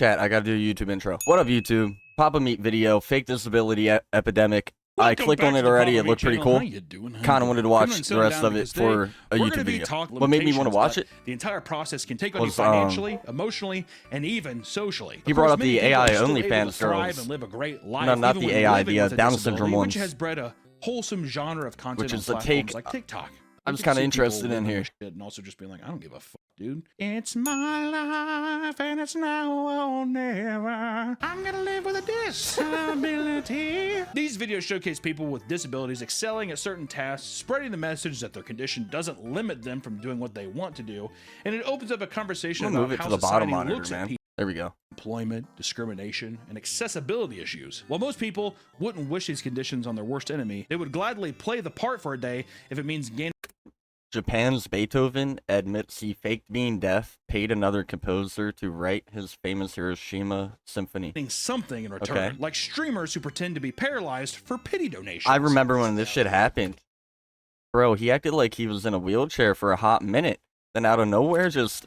Chat, I gotta do a YouTube intro. What up, YouTube? Papa Meat video, fake disability epidemic. I clicked on it already. It looked pretty cool. Kind of wanted to watch the rest of it for a YouTube video. What made me want to watch it? The entire process can take on you financially, emotionally, and even socially. He brought up the AI OnlyFans girls. And live a great life, no, not the AI, the Down syndrome ones. Which has bred a wholesome genre of content which is on the take like TikTok. I'm just kind of interested in here. And also just being like, I don't give a fuck, dude. It's my life, and it's now or never. I'm gonna live with a disability. These videos showcase people with disabilities excelling at certain tasks, spreading the message that their condition doesn't limit them from doing what they want to do, and it opens up a conversation about move it how to the bottom society monitor, looks man. at people. There we go. Employment, discrimination, and accessibility issues. While most people wouldn't wish these conditions on their worst enemy, they would gladly play the part for a day if it means gaining. Japan's Beethoven admits he faked being deaf, paid another composer to write his famous Hiroshima Symphony. Something in return, Okay. like streamers who pretend to be paralyzed for pity donations. I remember when this shit happened. Bro, he acted like he was in a wheelchair for a hot minute. Then out of nowhere, just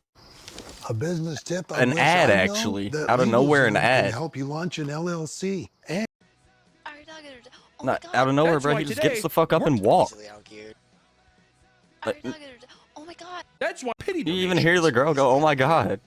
a business tip. An ad, actually. Out of nowhere, an ad. Help you launch an LLC. And out of nowhere, bro. He just gets the fuck up and walks. Oh my god. That's why pity You even hear the girl go, "Oh my god."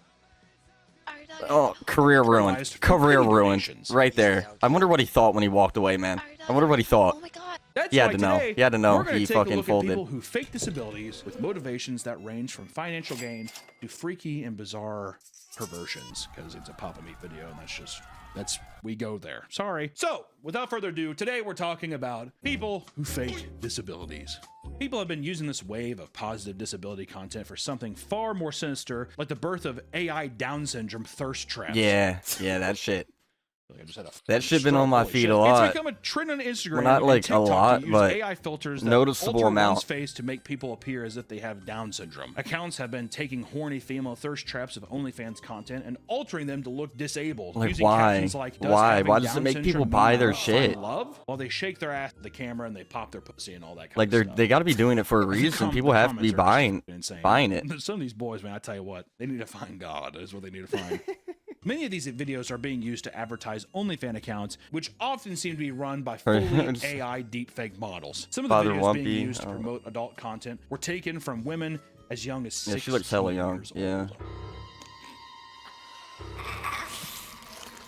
Oh, career ruined. Career ruined. Right there. I wonder what he thought when he walked away, man. I wonder what he thought. Oh my god. That's He had why to know. today, He had to know. we're gonna He take a fucking look at folded. people who fake disabilities with motivations that range from financial gain to freaky and bizarre perversions, because it's a Papa Meat video, and we go there. Sorry. So, without further ado, today we're talking about people who fake disabilities. People have been using this wave of positive disability content for something far more sinister, like the birth of AI Down syndrome thirst traps. Yeah, that shit. I just had a That shit been on my Holy feed shit. a lot. It's become a trend on Instagram. Well, not like and TikTok a lot, to use but AI filters that noticeable alter amount. one's face to make people appear as if they have Down syndrome. Accounts have been taking horny female thirst traps of OnlyFans content and altering them to look disabled. Like, using why? captions like, "Does Why? having Why does it Down make people syndrome buy mean their I find shit? Love?" While they shake their ass at the camera and they pop their pussy and all that kind Like of stuff. they got to be doing it for a reason. People have to be buying it. Some of these boys, man, I tell you what, they need to find God. Is what they need to find. Many of these videos are being used to advertise OnlyFans accounts, which often seem to be run by fully AI deepfake models. Some of the Father videos Lumpy, being used to promote adult content were taken from women as young as 16 Yeah, she looks hella young. years Yeah. old.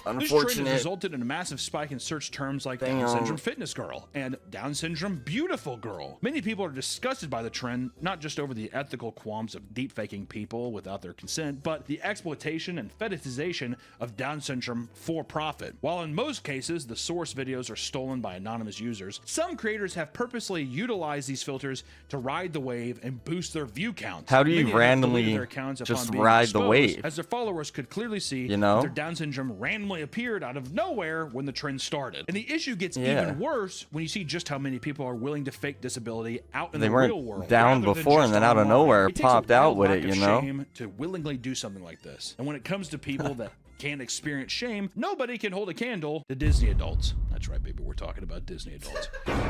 This trend has Unfortunate. resulted in a massive spike in search terms like Down syndrome fitness girl and Down syndrome beautiful girl. Many people are disgusted by the trend, not just over the ethical qualms of deepfaking people without their consent, but the exploitation and fetishization of Down syndrome for profit. While in most cases, the source videos are stolen by anonymous users, some creators have purposely utilized these filters to ride the wave and boost their view counts. How do you Many have randomly deleted their accounts upon just being ride the exposed, wave? as their followers could clearly see You know? that their Down syndrome randomly appeared out of nowhere when the trend started. And the issue gets even worse when you see just how many people are willing to fake disability out in They the weren't real world. down rather than before, just and then out of online. nowhere It takes popped a real out with lack it, of you know? shame to willingly do something like this. And when it comes to people that can't experience shame, nobody can hold a candle to Disney adults. That's right, baby. We're talking about Disney adults.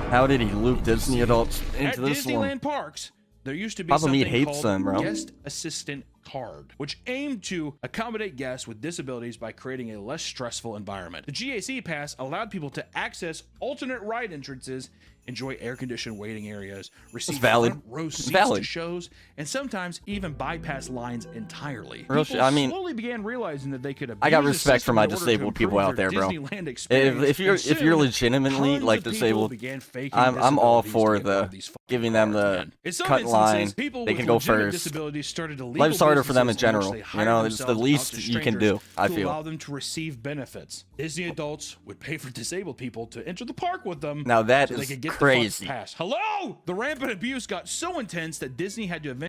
How did he loop Disney adults At into this Disneyland one? parks, there used to be Papa Meat something hates called them, bro. Guest Assistant Card, which aimed to accommodate guests with disabilities by creating a less stressful environment. The GAC pass allowed people to access alternate ride entrances, enjoy air-conditioned waiting areas, receive valid. front row seats Valid. to shows, and sometimes even bypass lines entirely. Real People shit. I mean, slowly began realizing that they could I got abuse the respect for system my in order to disabled people improve out their there, bro. Disneyland experience, If you're and soon, legitimately tons like of people disabled, began faking I'm all disabilities for to get rid the of these fucking giving them cards, the man. In some cut line. instances, people They with can go legitimate first. disabilities started to Life's harder for them in legal businesses general. in You which they know, hired it's the themselves least out to you can strangers do, I to feel. allow them to receive benefits. Disney adults would pay for disabled people to enter the park with them. Now that so they is could get crazy. The pass. Hello! The rampant abuse got so intense that Disney had to eventually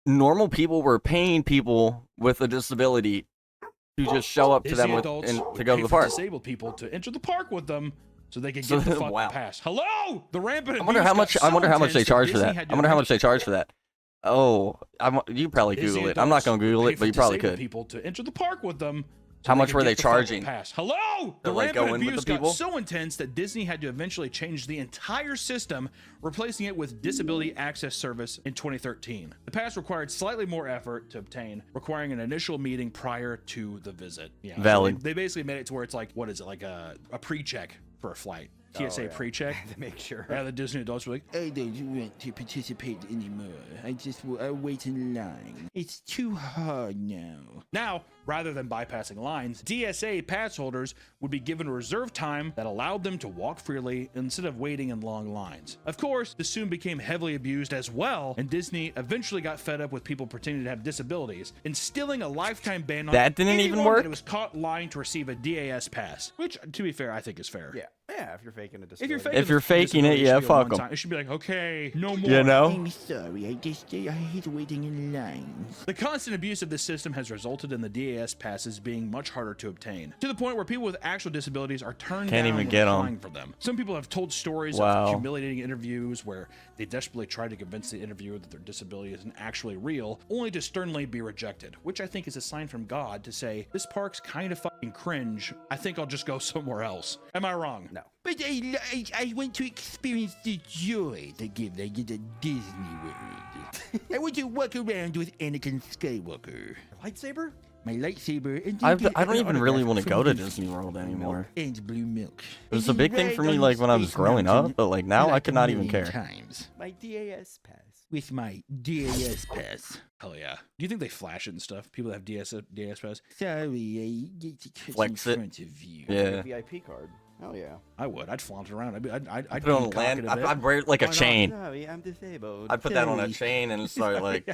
Normal people were paying people with a disability to just show up to them with, adults and would to go pay to the for park. disabled people to enter the park with them. So they could So- get the fucking wow. pass. Hello, the rampant. I wonder how much. I wonder how much they charge for that. I wonder how much they charge for that. Oh, you probably Google it. I'm not gonna Google it, but you probably could. People to enter the park with them. How much were they charging? Pass. Hello! The like, rampant abuse got so intense that Disney had to eventually change the entire system, replacing it with Disability Access Service in 2013. The pass required slightly more effort to obtain, requiring an initial meeting prior to the visit. Yeah, valid. So they basically made it to where it's like, what is it, like a pre-check for a flight. TSA pre-check to make sure. Yeah, the Disney adults were like, I don't want to participate anymore. I wait in line. It's too hard now. Now, rather than bypassing lines, DSA pass holders would be given reserved time that allowed them to walk freely instead of waiting in long lines. Of course, this soon became heavily abused as well, and Disney eventually got fed up with people pretending to have disabilities, instilling a lifetime ban on that didn't even work. That was caught lying to receive a DAS pass, which, to be fair, I think is fair. Yeah, if you're faking a disability. If you're faking it, yeah, fuck them. It should be like, okay, no more. You know? I'm sorry, I hate waiting in lines. The constant abuse of this system has resulted in the DAS passes being much harder to obtain, to the point where people with actual disabilities are turned down when applying for them. Some people have told stories of humiliating interviews where they desperately tried to convince the interviewer that their disability isn't actually real, only to sternly be rejected, which I think is a sign from God to say, this park's kind of fucking cringe. I think I'll just go somewhere else. Am I wrong? No. But I want to experience the joy they give at Disney World. I want to walk around with Anakin Skywalker. Lightsaber? My lightsaber. And I don't even really want to go to Disney World anymore. And blue milk. It was a big thing for me like when I was growing up, but like now I could not even care. My DAS pass. With my DAS pass. Hell yeah. Do you think they flash it and stuff? People that have DAS pass? Sorry, I get to cut flex in it. Front of you. Yeah. VIP card. Hell yeah. I would. I'd flaunt it around. I'd put it on land. I'd wear it like a chain. Sorry, I'm disabled. I'd put that on a chain and start like,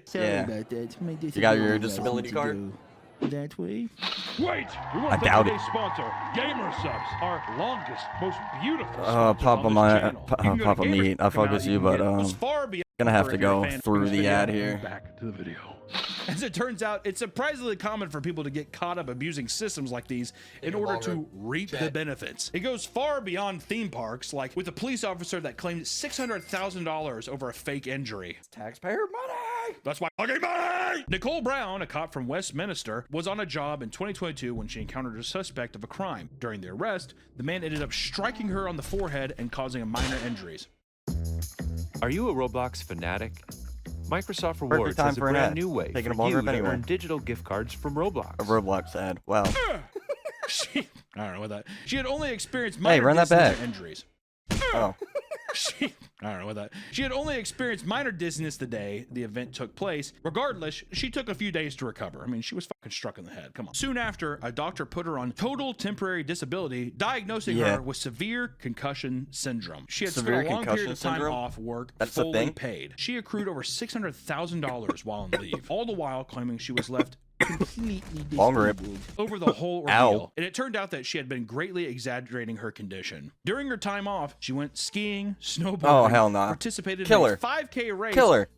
Sorry about that. My you got your disability card? That way. Wait, we want I to doubt thank today's sponsor, Gamer Subs, our longest, most beautiful. Papa Meat. I fuck with you, but gonna have to go through the ad here. Back to the video. As it turns out, it's surprisingly common for people to get caught up abusing systems like these in order to reap the benefits. It goes far beyond theme parks, like with a police officer that claimed $600,000 over a fake injury. Taxpayer money! That's my fucking money! Nicole Brown, a cop from Westminster, was on a job in 2022 when she encountered a suspect of a crime. During the arrest, the man ended up striking her on the forehead and causing minor injuries. Are you a Roblox fanatic? Microsoft Rewards time has a for an brand ad. new way Taking for a you ball to anyway. earn digital gift cards from Roblox. A Roblox ad. Wow. I don't know what that. She had only experienced minor run that back. injuries. Oh. I don't know what that. She had only experienced minor dizziness the day the event took place. Regardless, she took a few days to recover. I mean, she was fucking struck in the head. Come on. Soon after, a doctor put her on total temporary disability, diagnosing her with severe concussion syndrome. She had spent a long period of time off work, fully paid. She accrued over $600,000 while on leave, all the while claiming she was left completely disabled over the whole ordeal. And it turned out that she had been greatly exaggerating her condition. During her time off, she went skiing, snowboarding, participated in a 5K race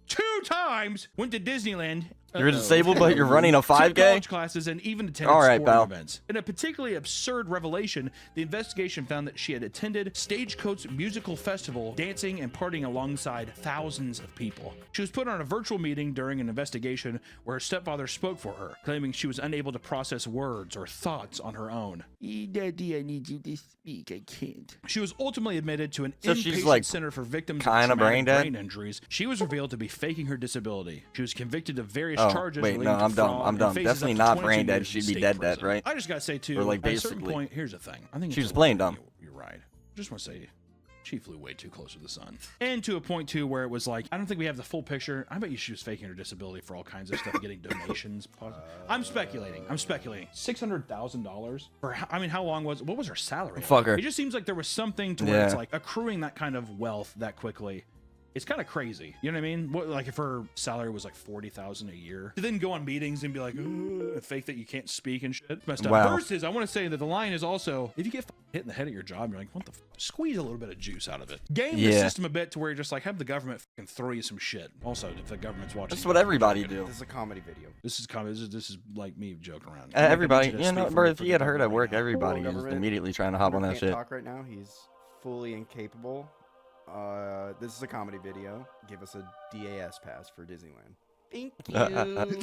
2 times, went to Disneyland. You're disabled, but you're running a 5K? College classes and even attended sporting events. In a particularly absurd revelation, the investigation found that she had attended Stagecoach Musical Festival, dancing and partying alongside thousands of people. She was put on a virtual meeting during an investigation where her stepfather spoke for her, claiming she was unable to process words or thoughts on her own. Daddy, I need you to speak. I can't. She was ultimately admitted to an inpatient center for victims of traumatic brain injuries. She was revealed to be faking her disability. She was convicted of various charges. Wait, no, I'm dumb. Definitely not brain dead. She'd be dead, right? I just gotta say too. Or like at a certain basically. point, here's the thing. I think she was playing dumb. You're right. I just want to say, she flew way too close to the sun. And to a point too where it was like, I don't think we have the full picture. I bet you she was faking her disability for all kinds of stuff, getting donations. I'm speculating. $600,000 for. I mean, how long was? What was her salary? Fuck her. It just seems like there was something to where it's like accruing that kind of wealth that quickly. It's kind of crazy. You know what I mean? What, like if her salary was like $40,000 a year, to then go on meetings and be like, fake that you can't speak and shit. Messed up. Versus, I want to say that the line is also, if you get hit in the head at your job, you're like, what the squeeze a little bit of juice out of it. Game the system a bit to where you're just like, have the government fucking throw you some shit. Also, if the government's watching, that's what everybody do. This is a comedy video. This is comedy. This is like me joking around. Everybody, you know, bro, if you had heard at work, everybody is immediately trying to hop on that shit. Talk right now. He's fully incapable. This is a comedy video. Give us a DAS pass for Disneyland. Thank you.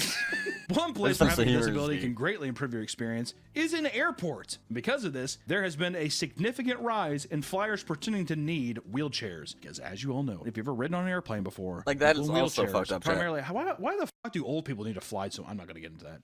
One place where having a disability can greatly improve your experience is in airports. Because of this, there has been a significant rise in flyers pretending to need wheelchairs. Because as you all know, if you've ever ridden on an airplane before, like that is also fucked up. Primarily, why the fuck do old people need to fly? So I'm not going to get into that.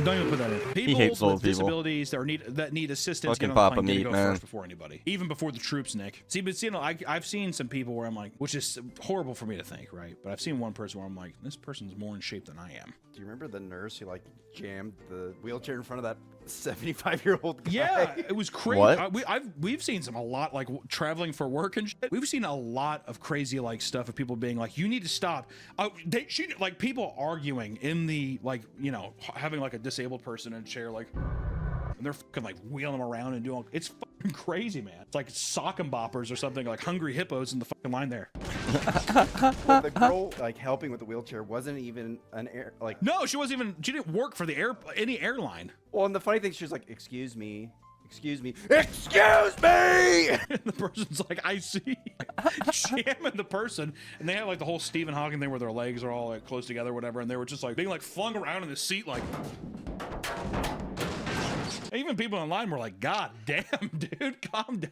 Don't even put that in. People with disabilities that need assistance fucking get on Papa the plane Meat, go man. first before anybody, even before the troops, Nick. See, but you know, I've seen some people where I'm like, which is horrible for me to think, right? But I've seen one person where I'm like, this person's more in shape than I am. Do you remember the nurse who like jammed the wheelchair in front of that 75-year-old guy? Yeah, it was crazy. What? We've seen a lot like traveling for work and shit. We've seen a lot of crazy like stuff of people being like, you need to stop. Like people arguing in the like, you know, having like a disabled person in a chair, like, and they're fucking like wheeling them around and doing. It's fucking crazy, man. It's like sock and boppers or something, like hungry hippos in the fucking line there. Well, the girl like helping with the wheelchair wasn't even an air like. No, she wasn't even. She didn't work for any airline. Well, and the funny thing, she was like, "Excuse me, excuse me, excuse me." And the person's like, I see. Jamming the person, and they had like the whole Stephen Hawking thing where their legs are all like close together, or whatever, and they were just like being like flung around in the seat, like. Even people online were like, God damn, dude, calm down.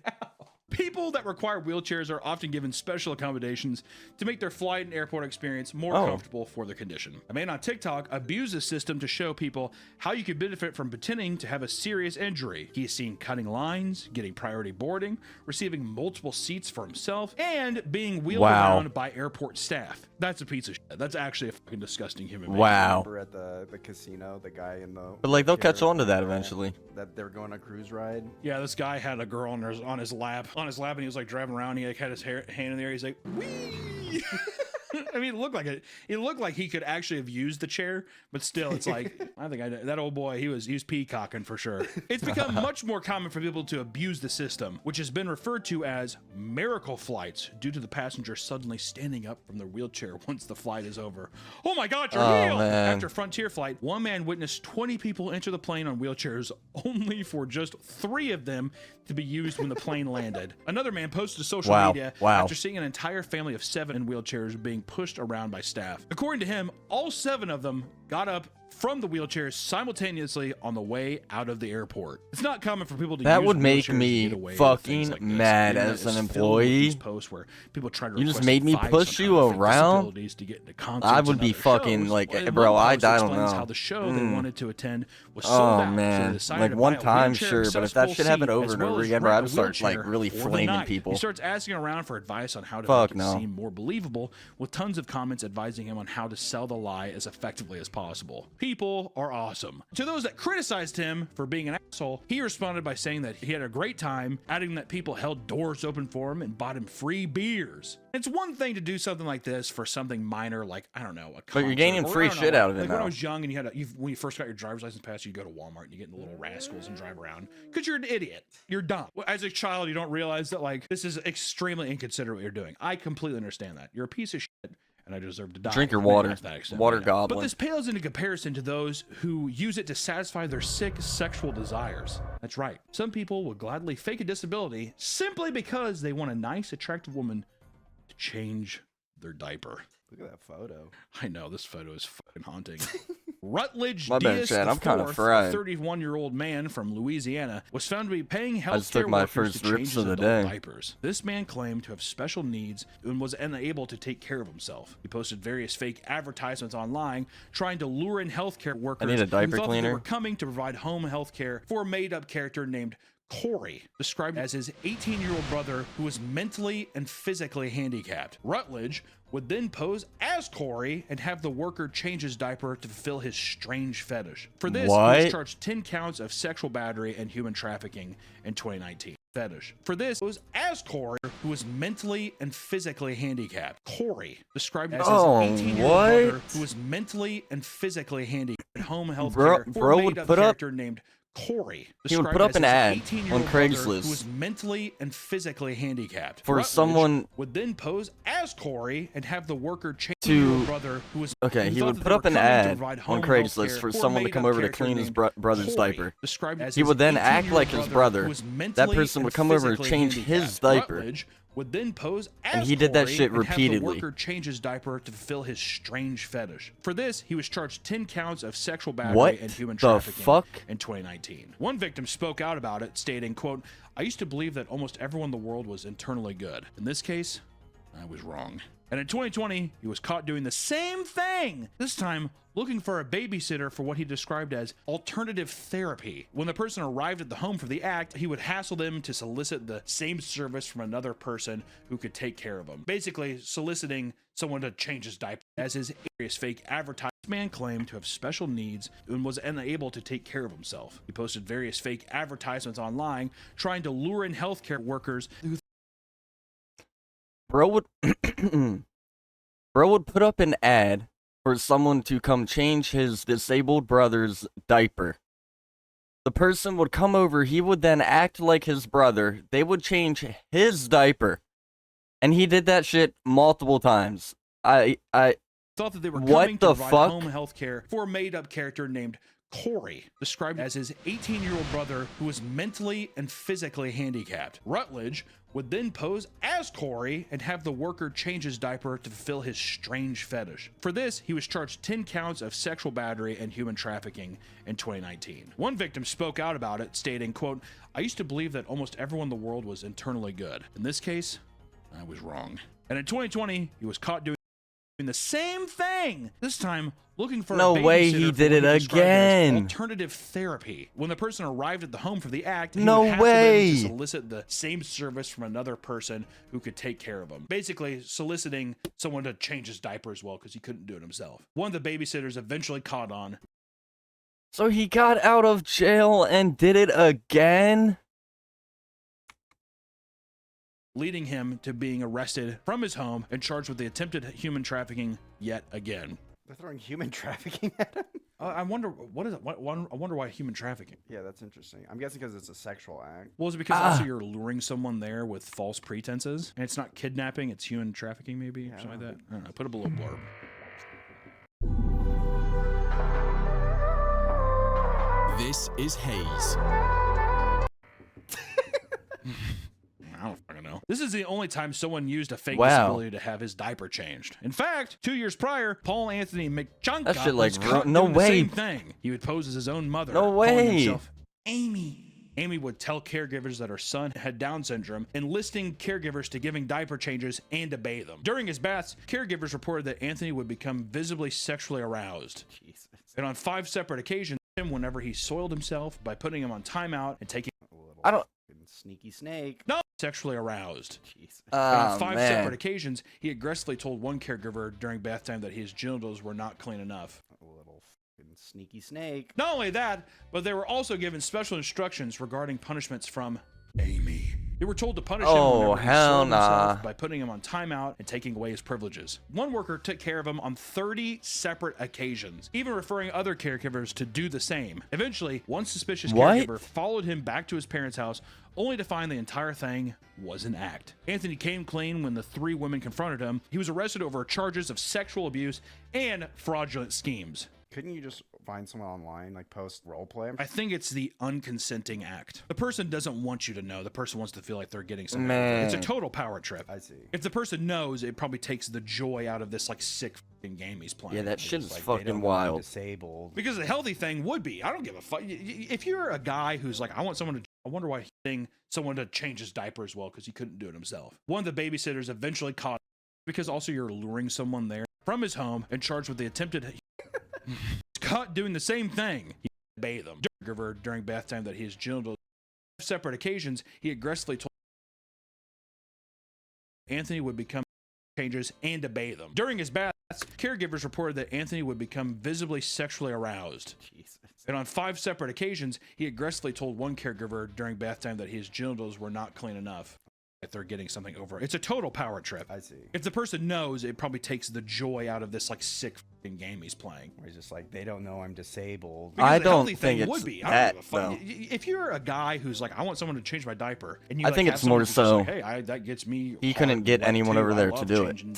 People that require wheelchairs are often given special accommodations to make their flight and airport experience more comfortable for their condition. A man on TikTok abused the system to show people how you could benefit from pretending to have a serious injury. He is seen cutting lines, getting priority boarding, receiving multiple seats for himself, and being wheeled around by airport staff. That's a piece of shit. That's actually a fucking disgusting human being. Wow. Remember at the casino, the guy in the. But like they'll catch on to that eventually. That they were going on a cruise ride. Yeah, this guy had a girl on his lap, and he was like driving around. He like had his hand in the air. He's like, wee. I mean, it looked like it. It looked like he could actually have used the chair, but still, it's like I think that old boy. He was peacocking for sure. It's become much more common for people to abuse the system, which has been referred to as miracle flights, due to the passenger suddenly standing up from their wheelchair once the flight is over. Oh my God, you're healed! Man. After Frontier flight, one man witnessed 20 people enter the plane on wheelchairs, only for just 3 of them to be used when the plane landed. Another man posted to social media after seeing an entire family of 7 in wheelchairs being pushed around by staff. According to him, all 7 of them got up from the wheelchairs simultaneously on the way out of the airport. It's not common for people to that use would make wheelchairs me to get away with fucking things like this. mad Even as that an is filled with employee. these posts where people try to You just request made me advice push on you how to fix around? disabilities to get into concerts I would and be other fucking shows. like, And bro, one I post don't explains know. how the show they wanted to attend was sold out. So they Man, decided like to one buy a time, wheelchair sure, but if that accessible shit happened seat, over as and well over as again, bro, rent I'd a start like wheelchair really for the flaming night. people. He starts asking around for advice on how to Fuck make it no. seem more believable, with tons of comments advising him on how to sell the lie as effectively as possible. People are awesome. To those that criticized him for being an asshole, he responded by saying that he had a great time, adding that people held doors open for him and bought him free beers. It's one thing to do something like this for something minor, like, I don't know, a concert, But you're gaining or, free I don't shit know, out of it like when I now. was young and when you first got your driver's license pass, you go to Walmart and you get in the little rascals and drive around because you're an idiot. You're dumb. As a child, you don't realize that like this is extremely inconsiderate what you're doing. I completely understand that. You're a piece of shit. And I deserve to die. Drink your Maybe water. not to that extent Water right now. goblin. But this pales into comparison to those who use it to satisfy their sick sexual desires. That's right. Some people will gladly fake a disability simply because they want a nice, attractive woman to change their diaper. Look at that photo. I know, this photo is fucking haunting. Rutledge My bad, Diaz Chad, I'm kinda IV, a fried. 31-year-old man from Louisiana, was found to be paying just took healthcare my workers first to change rips his of the adult day. diapers. This man claimed to have special needs and was unable to take care of himself. He posted various fake advertisements online trying to lure in healthcare workers need a diaper who thought that they cleaner. were coming to provide home health care for a made-up character named Corey, described as his 18-year-old brother who was mentally and physically handicapped. Rutledge would then pose as Corey and have the worker change his diaper to fulfill his strange fetish. For this, he What? was charged 10 counts of sexual battery and human trafficking in 2019. Fetish. For this, was as Corey, who was mentally and physically handicapped. Corey, described as his 18-year-old brother what? who was mentally and physically handicapped at home health Bro- care for bro a would made-up put up- character named Corey. He would described put up as an his ad 18-year-old on brother Craigslist who was mentally and physically handicapped. for Rutledge someone would then pose as Corey and have the worker change to- the brother who was Okay, who he thought would that put they up were an coming to ad provide on home Craigslist healthcare for a someone to come made-up over to character clean his named brother's Corey, diaper. described as He his would then act 18-year-old like his brother. who was That mentally person would and come over and physically change his handicapped. diaper. Rutledge would then pose as And he did that Corey shit and have the repeatedly. worker change his diaper to fulfill his strange fetish. For this, he was charged 10 counts of sexual battery What and human the trafficking fuck? in 2019. One victim spoke out about it, stating, quote, "I used to believe that almost everyone in the world was internally good. In this case, I was wrong." And in 2020, he was caught doing the same thing, this time looking for a babysitter for what he described as alternative therapy. When the person arrived at the home for the act, he would hassle them to solicit the same service from another person who could take care of him. Basically, soliciting someone to change his diaper. As his various fake advertising, this man claimed to have special needs and was unable to take care of himself. He posted various fake advertisements online, trying to lure in healthcare workers who Bro would put up an ad for someone to come change his disabled brother's diaper. The person would come over, he would then act like his brother, they would change his diaper. And he did that shit multiple times. I thought that they were What coming to the provide fuck? home health care for a made-up character named Corey, described as his 18-year-old brother who was mentally and physically handicapped. Rutledge would then pose as Corey and have the worker change his diaper to fulfill his strange fetish. For this, he was charged 10 counts of sexual battery and human trafficking in 2019. One victim spoke out about it, stating, quote, "I used to believe that almost everyone in the world was internally good. In this case, I was wrong." And in 2020, he was caught doing the same thing, this time looking for No a way babysitter he for did what it described as again. alternative therapy. When the person arrived at the home for the act, he No would hassle way. them to solicit the same service from another person who could take care of him. Basically, soliciting someone to change his diaper as well because he couldn't do it himself. One of the babysitters eventually caught on. So he got out of jail and did it again? Leading him to being arrested from his home and charged with the attempted human trafficking yet again. They're throwing human trafficking at him? I wonder what is it? I wonder why human trafficking. Yeah, that's interesting. I'm guessing because it's a sexual act. Well, is it because also you're luring someone there with false pretenses, and it's not kidnapping, it's human trafficking, maybe something like that? I don't know. Put up a little blurb. This is Hayes. I don't fucking know. This is the only time someone used a fake Wow. disability to have his diaper changed. In fact, 2 years prior, Paul Anthony McChunka That shit, like, was caught no doing way. the same thing. He would pose as his own mother. No calling way. himself Amy. Amy would tell caregivers that her son had Down syndrome, enlisting caregivers to giving diaper changes and to bathe them. During his baths, caregivers reported that Anthony would become visibly sexually aroused. Jesus. And on 5 separate occasions, whenever he soiled himself by putting him on timeout and taking A little I don't- sneaky snake. no sexually aroused. Jesus. And on Oh, 5 man. separate occasions, he aggressively told one caregiver during bath time that his genitals were not clean enough. A little sneaky snake. Not only that, but they were also given special instructions regarding punishments from Amy. They were told to punish him Oh, whenever he hell soiled himself nah. by putting him on timeout and taking away his privileges. One worker took care of him on 30 separate occasions, even referring other caregivers to do the same. Eventually, one suspicious What? caregiver followed him back to his parents' house, only to find the entire thing was an act. Anthony came clean when the 3 women confronted him. He was arrested over charges of sexual abuse and fraudulent schemes. Couldn't you just find someone online, like post roleplay? I think it's the unconsenting act. The person doesn't want you to know. The person wants to feel like they're getting something. Man. It's a total power trip. I see. If the person knows, it probably takes the joy out of this like sick fucking game he's playing. Yeah, that shit is Like, they fucking don't want to be wild. Disabled. Because the healthy thing would be, I don't give a fuck. If you're a guy who's like, I want someone to, I wonder why someone to change his diaper as well because he couldn't do it himself. One of the babysitters eventually caught because also you're luring someone there from his home and charged with the attempted. Caught doing the same thing. He bathed him during bath time that his genitals. Separate occasions, he aggressively told Anthony would become changes and to bathe him. During his baths, caregivers reported that Anthony would become visibly sexually aroused. Jesus. And on 5 separate occasions, he aggressively told one caregiver during bath time that his genitals were not clean enough. If they're getting something over. It's a total power trip. I see. If the person knows, it probably takes the joy out of this like sick game he's playing. Where he's just like, they don't know I'm disabled. Because I the don't healthy think thing it's would be. that, though. If you're a guy who's like, I want someone to change my diaper, and you I like, think have it's someone more who's just so like, hey, that gets me. he hard couldn't and get wet, anyone too. over I there love to do it. changing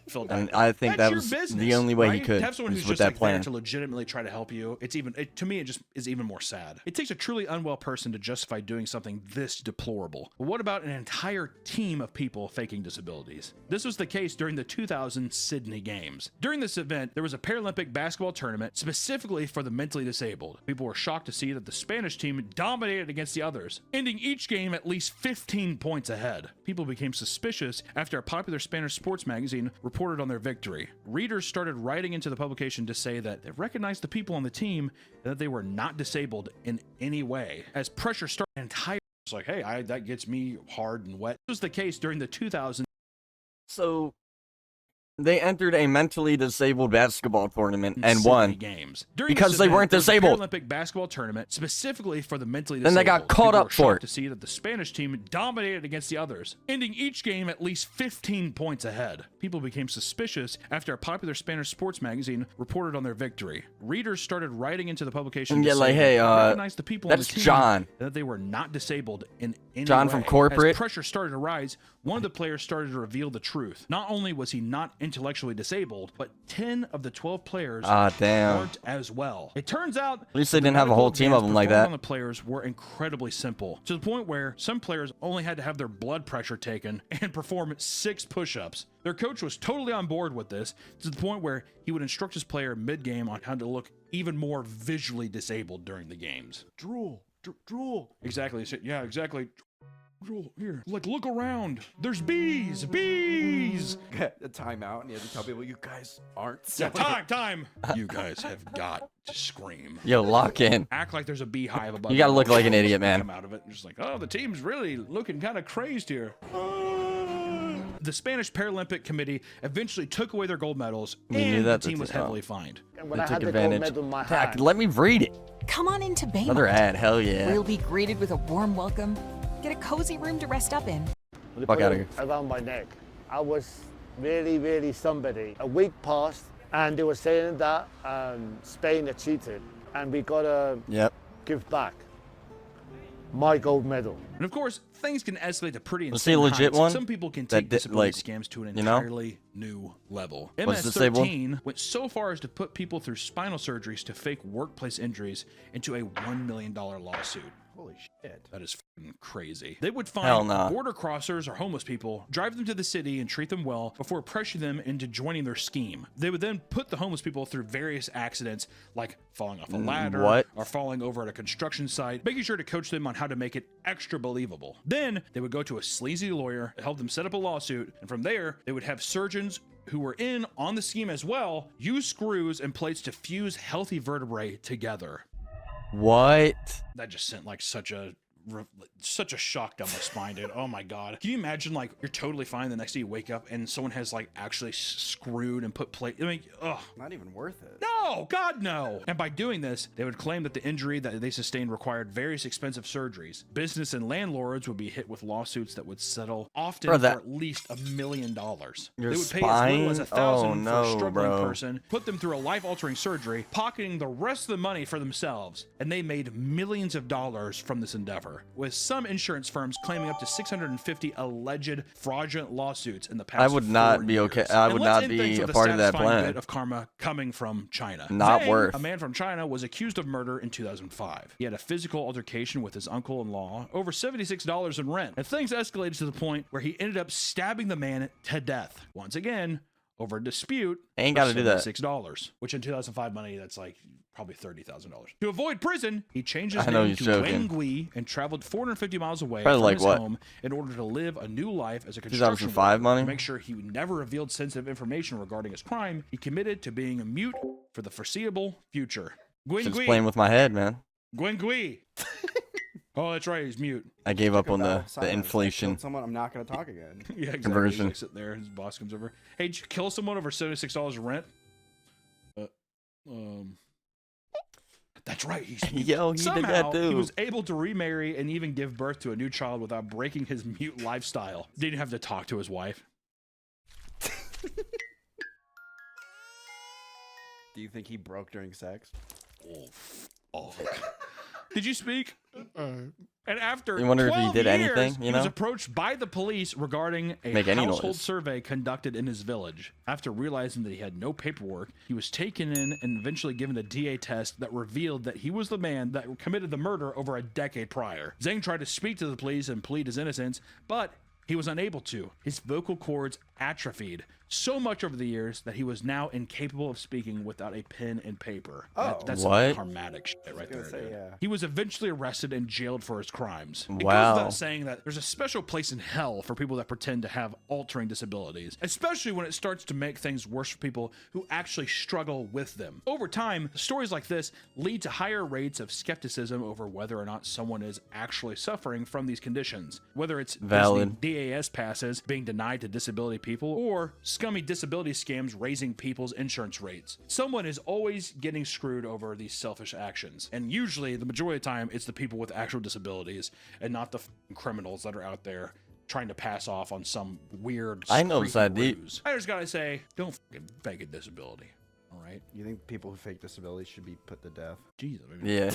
filled And diapers. I think That's that your was the business, only way he right? could, To have someone was who's with just that like there plan. to legitimately try to help you. It's even to me, it just is even more sad. It takes a truly unwell person to justify doing something this deplorable. But what about an entire team of people faking disabilities? This was the case during the 2000 Sydney Games. During this event, there was a Paralympic basketball tournament specifically for the mentally disabled. People were shocked to see that the Spanish team dominated against the others, ending each game at least 15 points ahead. People became suspicious after a popular Spanish sports magazine reported on their victory. Readers started writing into the publication to say that they recognized the people on the team and that they were not disabled in any way. As pressure started, entire it's like, hey, that gets me hard and wet. This was the case during the 2000. So they entered a mentally disabled basketball tournament and Sydney won Games. During because this they event, weren't there was a disabled. Paralympic basketball tournament specifically for the mentally Then disabled. they got caught People up were for shocked it. to see that the Spanish team dominated against the others, ending each game at least 15 points ahead. People became suspicious after a popular Spanish sports magazine reported on their victory. Readers started writing into the publication And to get say like, that hey, they recognized the people on the that's team John. and that they were not disabled in any John way. from corporate. As pressure started to rise, one of the players started to reveal the truth. Not only was he not intellectually disabled, but 10 of the 12 players Damn. weren't as well. It turns out At least they the didn't have a medical whole team of exams them like performed that. on the players were incredibly simple, to the point where some players only had to have their blood pressure taken and perform 6 push-ups. Their coach was totally on board with this, to the point where he would instruct his player mid-game on how to look even more visually disabled during the games. Drool. Drool. Exactly. Yeah, exactly. Drool, here. Like, look around. There's bees. Bees. A timeout, and he had to tell people, you guys aren't Yeah, selling time. You guys have got to scream. Yo, lock in. Act like there's a beehive above You gotta you. look like an idiot, man. Come out of it. Just like, oh, the team's really looking kind of crazed here. The Spanish Paralympic Committee eventually took away their gold medals, and the team was heavily fined. They took advantage. Let me read it. Come on into Baymont. Another ad, hell yeah. We'll be greeted with a warm welcome. Get a cozy room to rest up in. Fuck out of here. Around my neck. I was really somebody. A week passed, and they were saying that Spain had cheated, and we gotta give back my gold medal. And of course, things can escalate to pretty Was he a insane legit heights. one? Some people can That take did, disability like, scams to an you know? entirely new level. Was disabled? MS-13 went so far as to put people through spinal surgeries to fake workplace injuries into a $1 million lawsuit. Holy shit. That is fucking crazy. They would Hell find nah. border crossers or homeless people, drive them to the city and treat them well before pressuring them into joining their scheme. They would then put the homeless people through various accidents like falling off a ladder or falling over at a construction site, making sure to coach them on how to make it extra believable. Then they would go to a sleazy lawyer to help them set up a lawsuit, and from there they would have surgeons who were in on the scheme as well use screws and plates to fuse healthy vertebrae together. What? That just sent like such a shock down my spine, dude. Oh my god. Can you imagine, like, you're totally fine, the next day you wake up and someone has like actually screwed and put plate? I mean, ugh. Not even worth it. No, god no. And by doing this, they would claim that the injury that they sustained required various expensive surgeries. Business and landlords would be hit with lawsuits that would settle often for at least $1 million. Your They would pay spine? as little as $1,000 no, for a struggling bro. person, put them through a life-altering surgery, pocketing the rest of the money for themselves, and they made millions of dollars from this endeavor, with some insurance firms claiming up to 650 alleged fraudulent lawsuits in the past. I would not 4 be years. okay. I And would let's not end be things a with part of that satisfying plan. bit of karma coming from China. Not Zhang, worth. a man from China, was accused of murder in 2005. He had a physical altercation with his uncle-in-law over $76 in rent, and things escalated to the point where he ended up stabbing the man to death. Once again, over a dispute. Ain't gotta do that. $6, which in 2005 money, that's like probably $30,000. To avoid prison, he changed his I know name he's to joking. Wangui and traveled 450 miles away Probably from like his what? home in order to live a new life as a construction 2005 worker. money? To make sure he never revealed sensitive information regarding his crime, he committed to being a mute for the foreseeable future. Just playing with my head, man. Gwengui. Oh, that's right. He's mute. I gave up on the Silence. I inflation. killed someone, I'm not going to talk again. Yeah, exactly. Conversion. He's like sitting there. His boss comes over. Hey, did you kill someone over $76 rent? That's right. He's mute. Yo, he Somehow, did that too. he was able to remarry and even give birth to a new child without breaking his mute lifestyle. Didn't have to talk to his wife. Do you think he broke during sex? Oh. Did you speak? And after You wonder if he 12 did years, anything, he was approached by the police regarding a household noise. survey conducted in his village. After realizing that he had no paperwork, he was taken in and eventually given a DA test that revealed that he was the man that committed the murder over a decade prior. Zhang tried to speak to the police and plead his innocence, but he was unable to. His vocal cords atrophied so much over the years that he was now incapable of speaking without a pen and paper. That's some karmatic shit right there, dude. Yeah. He was eventually arrested and jailed for his crimes. It goes Wow. without saying that there's a special place in hell for people that pretend to have altering disabilities, especially when it starts to make things worse for people who actually struggle with them. Over time, stories like this lead to higher rates of skepticism over whether or not someone is actually suffering from these conditions, whether it's Valid. DAS passes being denied to disability people or scummy disability scams raising people's insurance rates. Someone is always getting screwed over these selfish actions. And usually, the majority of the time, it's the people with actual disabilities and not the criminals that are out there trying to pass off on some weird I know that ruse. I just gotta say, don't fucking fake a disability. All right? You think people who fake disabilities should be put to death? Jesus. Yeah.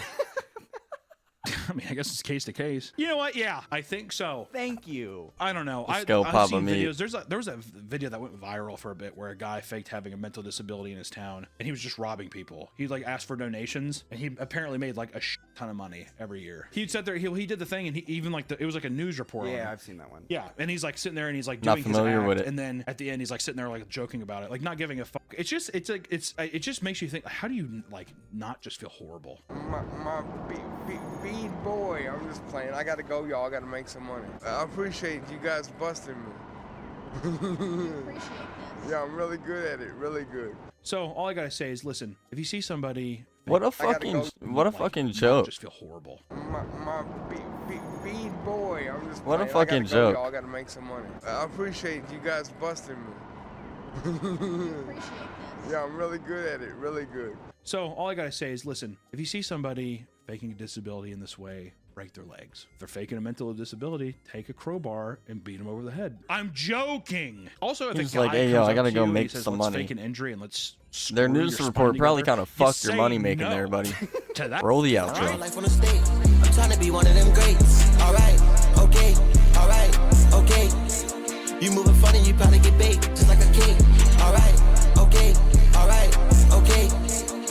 I mean, I guess it's case to case. You know what? Yeah, I think so. Thank you. I don't know. Let's go, I've Papa seen Meat. videos. There was a video that went viral for a bit where a guy faked having a mental disability in his town, and he was just robbing people. He like asked for donations, and he apparently made like a ton of money every year. He'd sit there, he did the thing, and he even like it was like a news report. Yeah, on it. I've seen that one. Yeah, and he's like sitting there, and he's like Not doing his familiar act, with it. and then at the end, he's like sitting there like joking about it, like not giving a fuck. It just makes you think, how do you like not just feel horrible? My bead boy, I'm just playing. I gotta go, y'all. I gotta make some money. I appreciate you guys busting me. Yeah, I'm really good at it. Really good. So all I gotta say is, listen, if you see somebody, What a fucking joke. Just feel horrible. My bead boy, I'm just What a playing. fucking I gotta joke. Go, y'all. I gotta make some money. I appreciate you guys busting me. Yeah, I'm really good at it. Really good. So all I gotta say is, listen, if you see somebody faking a disability in this way, break their legs. If they're faking a mental disability, take a crowbar and beat them over the head. I'm joking. Also, if He's a guy like, hey, yo, comes I up gotta to go you and make he says, some let's money. fake an injury and let's Their screw news your report spine probably together, kind of you fucked your say money making no there, buddy. to that. Roll the outro. Life on the stage. I'm trying to be one of them greats. Alright, okay, alright, okay. You moving funny, you probably get bait, just like a king. Alright, okay, alright, okay.